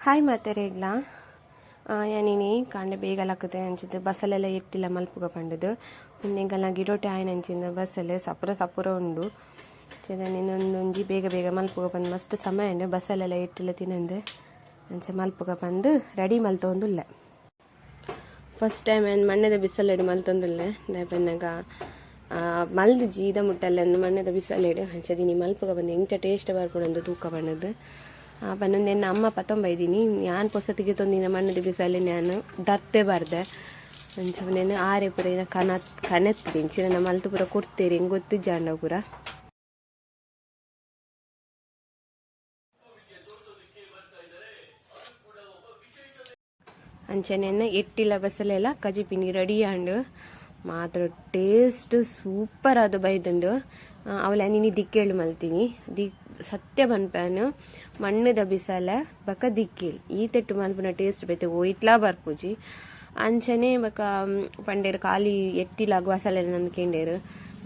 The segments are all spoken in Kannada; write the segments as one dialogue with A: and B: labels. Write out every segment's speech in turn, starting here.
A: ಹಾಯ್ ಮಾತೆರೆಗ್ಲ ಯಾನಿನಿ ಕಾಂಡೆ ಬೇಗಲಾಕುತ್ತೆ ಅಂಚಿದ್ದು ಬಸ್ಸಲ್ಲೆಲ್ಲ ಎಟ್ಟಿಲ್ಲ ಮಲ್ಪುಗ ಪಂಡದು ಇನ್ನೆಂಕಲ್ನ ಗಿಡೋಟೆ ಆಯ್ನ ಅಂಚಿಂದ ಬಸ್ಸಲ್ಲಿ ಸಪುರ ಸಪುರ ಉಂಡು ಒಂಜಿ ಬೇಗ ಬೇಗ ಮಲ್ಪುಗ ಬಂದು ಮಸ್ತ್ ಸಮಯ ಉಂಡು ಬಸ್ಸಲ್ಲೆಲ್ಲ ಎಟ್ಟಿಲ್ಲ ತಿನ್ನಂದು ಅಂಚೆ ಮಲ್ಪುಗ ಬಂದು ರೆಡಿ ಮಲ್ತೊಂದುಲ್ಲೆ ಫಸ್ಟ್ ಟೈಮ್ ಏನು ಮಣ್ಣದ ಬಿಸಲೆಡು ಮಲ್ತೊಂದುಲ್ಲೆ ದಾಯಪನ್ನಾಗ ಮಲ್ದು ಜೀದ ಮುಟ್ಟಲ್ಲ ಮಣ್ಣದ ಬಿಸಲೆಡು ಅಂಚದಿನಿ ಮಲ್ಪುಗ ಬಂದು ಎಂಚ ಟೇಸ್ಟ್ ಬರ್ಕೊಂಡು ತೂಕ ಬಣ್ಣದು ಪನ್ನೊಂದು ಅಮ್ಮ ಪತ್ತೊಂಬೈದೀನಿ ನಾನು ಪೊಸತಿಗೆ ತೊಂದಿನ ಮಣ್ಣದ ಬಿಸಲ್ಲಿ ನಾನು ದತ್ತೆ ಬರ್ದೆ ಅಂಚನೇನು ಆರೆ ಪುರ ಇನ್ನ ಕನೆತ್ತೀನಿ ಇಂಚಿನ ನಮ್ಮ ಮಲ್ತು ಪುರ ಕೊಡ್ತೀರಿ ಹಿಂಗೆ ಗೊತ್ತು ಜಾಂಡ ಪುರ ಅಂಚನೆನ್ನ ಎಟ್ಟಿಲ್ಲ ಬಸ್ಸಲ್ಲೆಲ್ಲ ಕಜಿಪಿನಿ ರೆಡಿ ಆಂಡು ಮಾತ್ರ ಟೇಸ್ಟ್ ಸೂಪರ್ ಅದು ಬೈದುಂಡು ಅವಳ ನೀನು ದಿಕ್ಕೇಳು ಮಲ್ತೀನಿ ಸತ್ಯ ಬನ್ಪಾನು ಮಣ್ಣದ ಬಿಸಲ ಬಕ ದಿಕ್ಕೇಳು ಈ ತೆಟ್ಟು ಮಲ್ಪನ ಟೇಸ್ಟ್ ಬೈತೆ ಒಯ್ಟ್ಲಾ ಬರ್ಪುಜಿ ಅಂಚನೆ ಬಕ ಪಂಡೇರು ಖಾಲಿ ಎಟ್ಟಿಲಾಗ ಬಸಲೆಲ್ಲ ನಂದ್ಕೇಂಡೇರು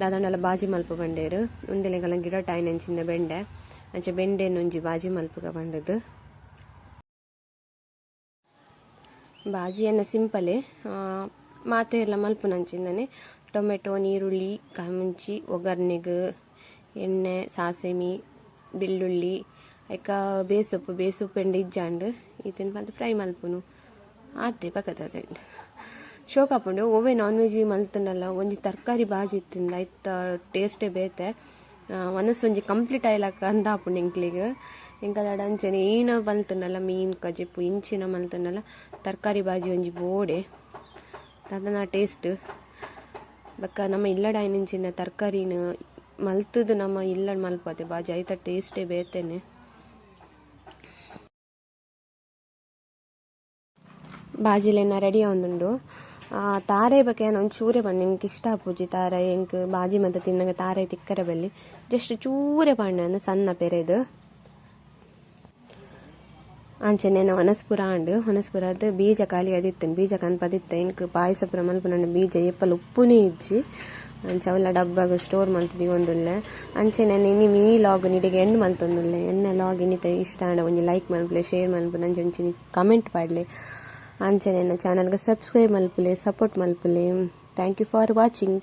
A: ದಾದಂಡೆಲ್ಲ ಬಾಜಿ ಮಲ್ಪ ಬಂಡೇರು ಉಂದೆಲೆಗೆಲ್ಲ ಗಿಡ ಟೈನಂಚಿಂದ ಬೆಂಡೆ ಅಂಚೆ ಬೆಂಡೆನೊಂಜಿ ಬಾಜಿ ಮಲ್ಪಗ ಬಂಡದು ಬಾಜಿಯನ್ನು ಸಿಂಪಲೇ ಮಾತೆ ಎಲ್ಲ ಮಲ್ಪುನಂಚಿಂದನೆ ಟೊಮೆಟೊ ನೀರುಳ್ಳಿ ಕಾಮುಂಚಿ ಒಗ್ಗರ್ನೆಗೆ ಎಣ್ಣೆ ಸಾಸೆಮಿ ಬೆಳ್ಳುಳ್ಳಿ ಐಕ ಬೇಸೊಪ್ಪು ಎಂಡು ಇಜ್ಜಾಂಡು ಇದನ್ನು ಬಂದು ಫ್ರೈ ಮಲ್ಪುನು ಆತೆ ಪಕ್ಕದ ಶೋಕಾಪುಂಡು ಒವ್ವೆ ನಾನ್ ವೆಜ್ ಮಲ್ತನಲ್ಲ ಒಂಜಿ ತರಕಾರಿ ಬಾಜಿ ಇತ್ತಿಂದ ಐತ ಟೇಸ್ಟೇ ಬೇತೆ ಒಂಜಿ ಕಂಪ್ಲೀಟ್ ಆಯ್ಲಕ್ಕ ಅಂದಾಪುಂಡು ಎಂಕ್ಲಿಗೆ ಎಂಕಲಾಡ ಅಂಚನೆ ಈನ ಮಲ್ತನಲ್ಲ ಮೀನು ಕಜಿಪ್ಪು ಇಂಚಿನ ಮಲ್ತನಲ್ಲ ತರಕಾರಿ ಬಾಜಿ ಒಂಜಿ ಬೋಡೆ ಅದನ್ನ ಟೇಸ್ಟ್ ಬಕ್ಕ ನಮ್ಮ ಇಲ್ಲಡ ಐನಿಂಚಿನ ತರಕಾರಿನ ಮಲ್ತದು ನಮ್ಮ ಇಲ್ಲಡ್ ಮಲ್ಪದೆ ಬಾಜಿ ಐತ ಟೇಸ್ಟೇ ಬೇತೇನೆ ಬಾಜಿಲೆನ ರೆಡಿ ಆವೊಂದುಂಡು ತಾರೆ ಬಗ್ಗೆ ಒಂದು ಚೂರೆ ಬಣ್ಣ ಎಂಕ್ ಇಷ್ಟ ಆಪುಜಿ ತಾರೆ ಎಂಕ್ ಬಾಜಿ ಮತ್ತು ತಿನ್ನಂಗ ತಾರೆ ತಿಕ್ಕರೆ ಬೆಲ್ಲಿ ಜಸ್ಟ್ ಚೂರೆ ಬಣ್ಣ ಸಣ್ಣ ಪೆರೆದು ಅಂಚೆನೇನ ಹೊನಸ್ಪುರ ಅಂಡು ಹೊನಸ್ಪುರದ ಬೀಜ ಖಾಲಿ ಅದಿತ್ತೇನೆ ಬೀಜ ಕನ್ಪದಿತ್ತ ಎಂಕ್ ಪಾಯಸ ಪುರ ಮಲ್ಪುನ ಬೀಜ ಎಪ್ಪಲ್ ಉಪ್ಪುನೇ ಇಜ್ಜಿ ಅಂಚೆ ಅವಲ್ಲ ಡಬ್ಬಾಗ ಸ್ಟೋರ್ ಮಲ್ತದಿ ಒಂದುಲ್ಲೆ ಅಂಚೆನೆ ಇನಿ ಮಿನಿ ಲಾಗ್ ನಿಡಿಗೆ ಎಂಡ್ ಮಲ್ತೊಂದುಲ್ಲೆ ಎನ್ನ ಲಾಗ್ ಇನ್ನಿತ ಇಷ್ಟ ಆಂಡ ಒಂಜಿ ಲೈಕ್ ಮಲ್ಪಲೆ ಶೇರ್ ಮಲ್ಪಲೆ ಅಂಚೆ ಒಂಚಿ ಕಮೆಂಟ್ ಪಾಡ್ಲೆ ಅಂಚೆನೆ ಚಾನಲ್ಗೆ ಸಬ್ಸ್ಕ್ರೈಬ್ ಮಲ್ಪಲೆ ಸಪೋರ್ಟ್ ಮಲ್ಪಲೆ ಥ್ಯಾಂಕ್ ಯು ಫಾರ್ ವಾಚಿಂಗ್.